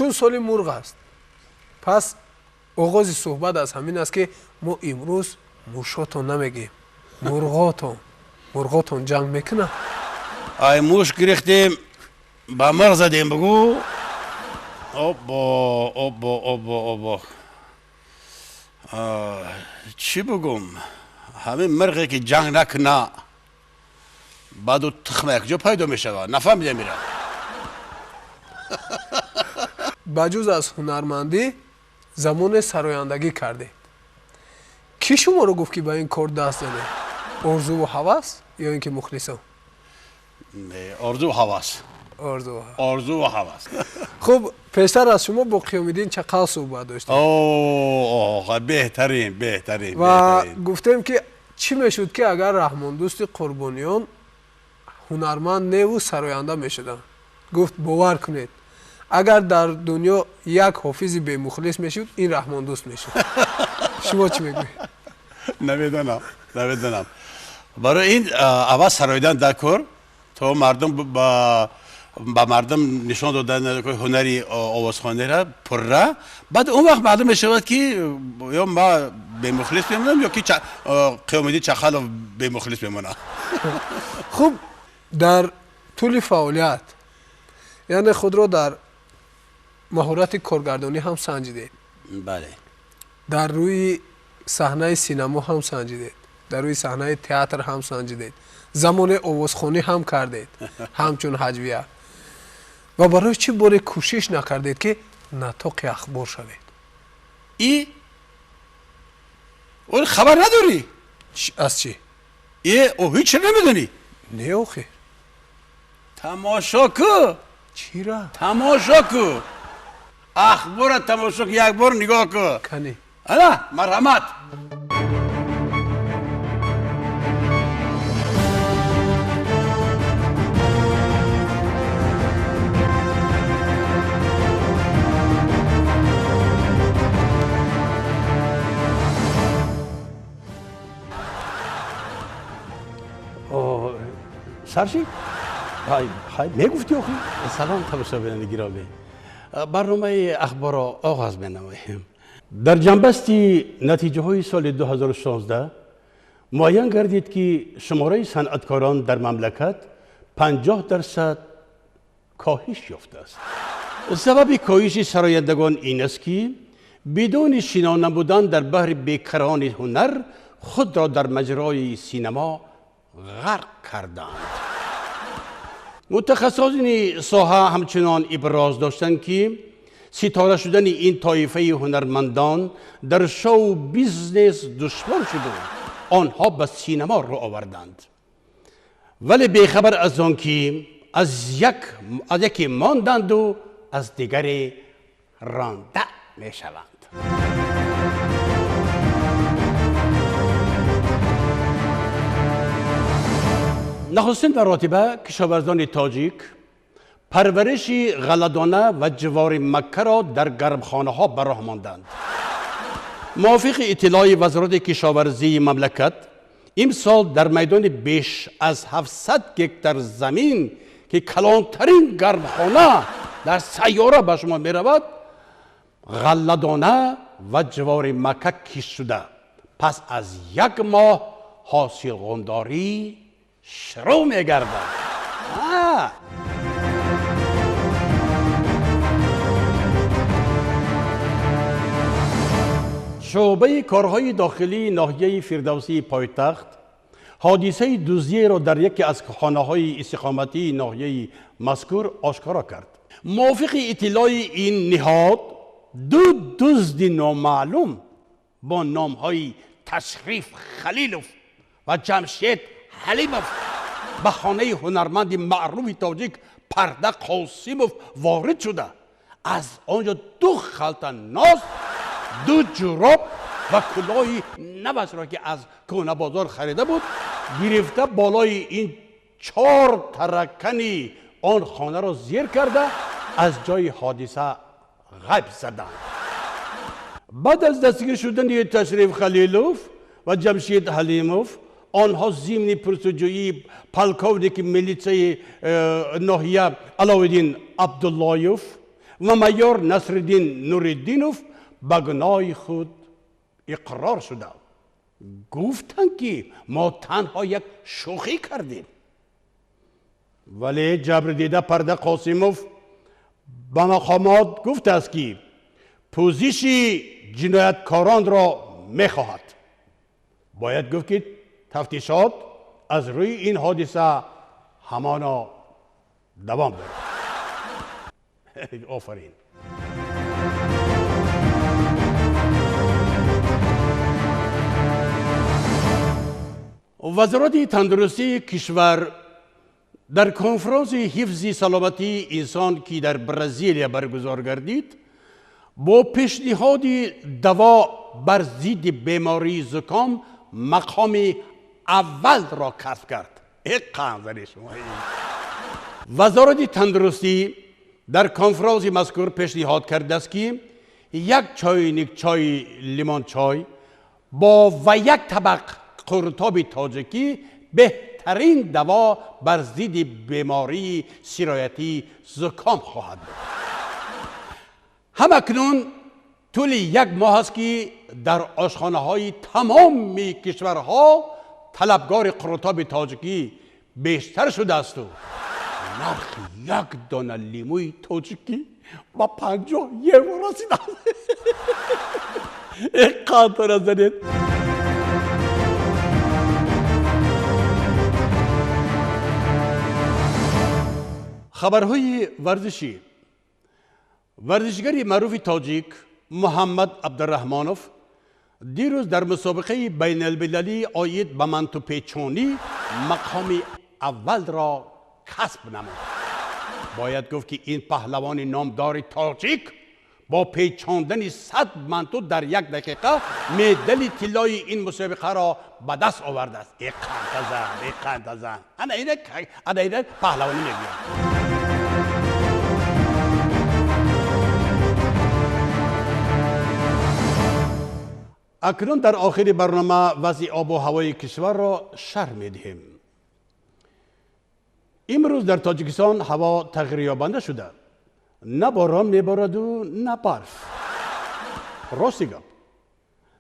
چون سال مرغ است. پس آغاز صحبت از همین است که ما امروز موشاتون نمیگیم، مرغاتون جنگ میکنه. ای موش گرفتیم با مرغ زدیم بگو. اوبا چی بگم؟ همین مرغی که جنگ نکنه بعد او تخمه یک جا پیدا میشه نفهمیده میره. بجز از هنرمندی زمان سرایندگی کرده. کی شما رو گفت که به این کار دست زنه؟ آرزو و هوس یا اینکه مخلصم؟ آرزو و هوس. آرزو و هوس. خب پیشتر از شما با قیام‌الدین چقدر صحبت داشتیم؟ بهترین و گفتیم که چی میشد که اگر رحمان دوست قربانیان هنرمند نه و سراینده میشدن. گفت باور کنید اگر در دنیا یک حافظی به مخلص میشد این رحمان دوست میشد. شما چی میگوید؟ نمیدونم برای این اول سرایدن دکر تا مردم با مردم نشان دادن هنری آوازخوانی را پره، بعد اون وقت معلوم میشود که یا ما به مخلص میمونم یا که قیام‌الدین چخل به مخلص میمونه. خب در طول فعالیت یعنی خود را در مهارت کارگردانی هم سنجیدید. بله. در روی صحنه سینما هم سنجیدید، در روی صحنه تئاتر هم سنجیدید، زمان آوازخوانی هم کردید همچون هجویه. و برای چی باره کوشش نکردید که نطاق اخبار شوید؟ اون خبر نداری؟ از چی؟ او هیچ نمیدونی؟ نه آخه تماشا کو. چی را؟ تماشا کو. اخبار تماشا کو، یک بار نگاه کو. کنی انا مرحمت. سرشی؟ های میگفتی آخی؟ سلام تماشا بیننده گرامی. برنامه اخبار را آغاز می‌نماییم. در جنبستی نتیجه های سال 2016 معین گردید که شماره صنعتکاران در مملکت 50% کاهش یافته است. سبب کاهش سرایندگان این است که بدون شنا نمودن در بحر بیکران هنر خود را در مجرای سینما غرق کردند. متخصصین ساحه همچنان ابراز داشتند که ستاره شدن این طایفه هنرمندان در شو بیزنس دشوار شده آنها به سینما رو آوردند، ولی بیخبر از آن که از یکی ماندند و از دیگری رانده می شوند. نخستین مراتبه کشاورزان تاجیک پرورش غله‌دانه و جوار مکه را در گرمخانه ها به راه ماندند. موافق اطلاع وزارت کشاورزی مملکت امسال در میدان بیش از 700 هکتار زمین که کلانترین گرمخانه در سیاره به شما می رود غله‌دانه و جوار مکه کشت شده. پس از یک ماه حاصل غنداری شروع می گردد. شعبه کارهای داخلی ناحیه فردوسی پایتخت حادثه دزدی را در یکی از خانه‌های استقامتی ناحیه مذکور آشکارا کرد. موافق اطلاع این نهاد دو دزد نامعلوم با نام‌های تشریف خلیلوف و جمشید حلیموف به خانه هنرمند معروف تاجیک پرده قاسموف وارد شده. از آنجا 2 خلطه ناز، 2 جوراب و کلاهی نوش را که از کهنه بازار خریده بود گرفته بالای این 4 ترکنی آن خانه را زیر کرده از جای حادثه غیب زدند. بعد از دستگیر شدن تشریف خلیلوف و جمشید حلیموف آنها ضمن پرسجویی پلکاودیک ملیسه ناحیه علاءالدین عبداللهیوف و مایور نصرالدین نوردینوف به گناه خود اقرار شده. گفتند که ما تنها یک شوخی کردیم. ولی جبردیده پرده قاسموف به مقامات گفته است که پوزیش جنایتکاران را میخواهد. باید گفت که تفتیشات از روی این حادثه همانا دوام دارد. آفرین. وزارت تندرستی کشور در کنفرانس حفظ سلامتی انسان که در برزیل برگزار گردید با پیشنهاد دوا بر ضد بیماری زکام مقام اول را کسب کرد. وزارت تندرستی در کنفرانس مذکور پیشنهاد کرده است که یک چایnik چای لیمون چای با و یک طبق قرطاب تاجیکی بهترین دوا بر ضد بیماری سرایتی زکام خواهد بود. همکنون طول یک ماه است که در آشخانه های تمام کشورها طلبگار قرطاب تاجیکی بیشتر شده است و نرخ یک دانه لیموی تاجیکی با 50 یورو رسیده است. اینقدر زدید. خبرهای ورزشی. ورزشگری معروف تاجیک محمد عبدالرحمانوف دیروز در مسابقه بین المللی آید به منطوپیچانی مقام اول را کسب نمود. باید گفت که این پهلوان نامدار تاجیک با پیچاندن 100 منطو در یک دقیقه مدال طلای این مسابقه را به دست آورده است. اقندزن انا اینه پهلوانی میگوید. اکنون در آخر برنامه وضع آب و هوای کشور را شرح می‌دهیم. امروز در تاجیکستان هوا تغییر یابنده شده. نه باران میبارد و نه برف. راستی گپ.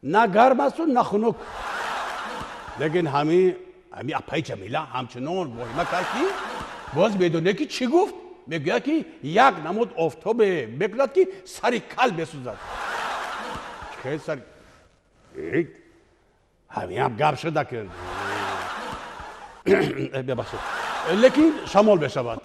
نه گرم است و نه خنک. لیکن همین اپای جمیله همچنان واهمه کرد که باز بدونه که چی گفت. میگوید که یک نمود آفتاب میکند که سر کل بسوزد. خیلی سر همین هم گپ شده که ببخشید. لیکن شمال بشود.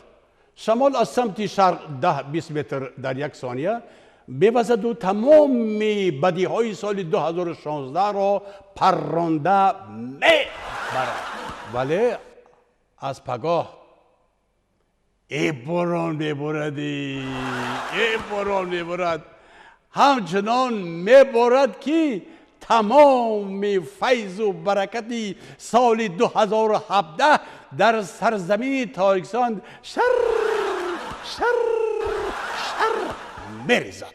شمال از سمت شرق 10-20 متر در یک ثانیه می‌وزد و تمام بدیهای سال 2016 را پرانده می‌برد. ولی از پگاه باران میبارد همچنان میبارد که تمام فیض و برکتی سال 2017 در سرزمین تاجیکستان شر میریزد.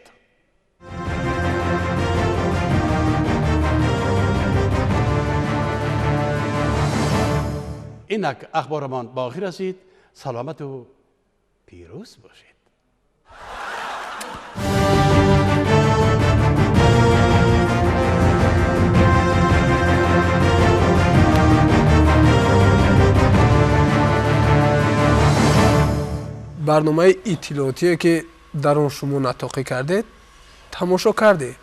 اینک اخبارمان با آخر رسید. سلامت و پیروز باشید. برنامه اطلاعاتی که در آن شما نطاقی کردید تماشا کرده.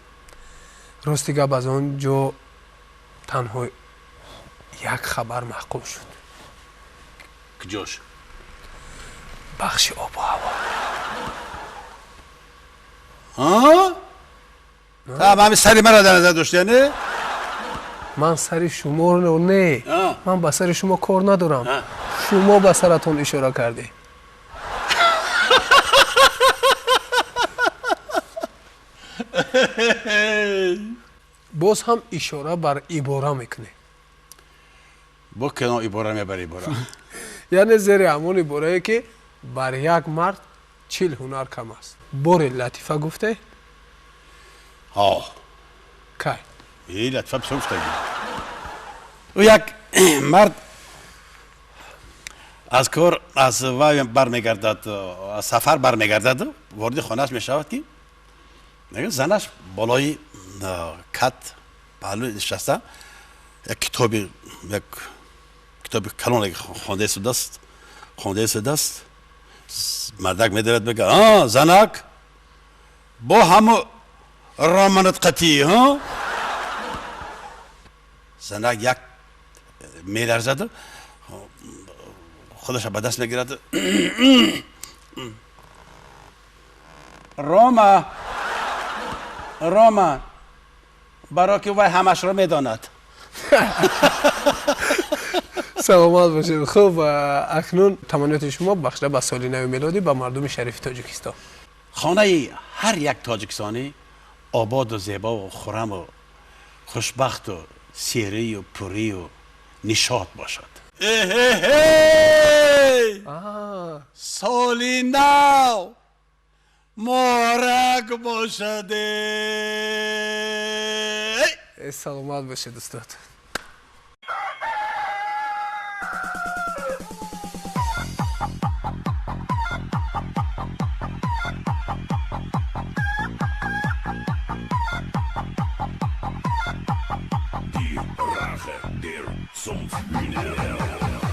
راستی گپ از آنجا تنها یک خبر محقق شد. کجاش؟ بخش آب و هوا. تا همین سری مرا در نظر داشتی نه؟ من سر شما رو نه. من به سر شما کار ندارم. شما به سرتون اشاره کرده. باز هم اشاره بر عباره میکنه. با کنار عباره میبر عباره. یعنی زیر همون عباره که بر یک مرد 40 هنر کم است. بار لطیفه گفته؟ کی؟ این لطیفه بسیار گفته. او یک مرد از کار از وای برمیگردد، از سفر برمیگردد، وارد خانهش میشود که میگه زنش بالای کت پهلو نشسته، یک کتاب کلان خوانده شده است. مردک میدارد میگه زنک با همه رامنت قطعی ها. زنک یک میلرزد، خودش به دست میگیرد. راما برای که وای همش را میداند. سلامت باشید. خب اکنون تمنیات شما بخشیده به سال نو میلادی به مردم شریف تاجیکستان. خانه هر یک تاجیکستانی آباد و زیبا و خرم و خوشبخت و سیری و پوری و نشاط باشد. سالی نو مبارک باشد. سلامت باشید استاد. Die Rache der Sumpfhühner.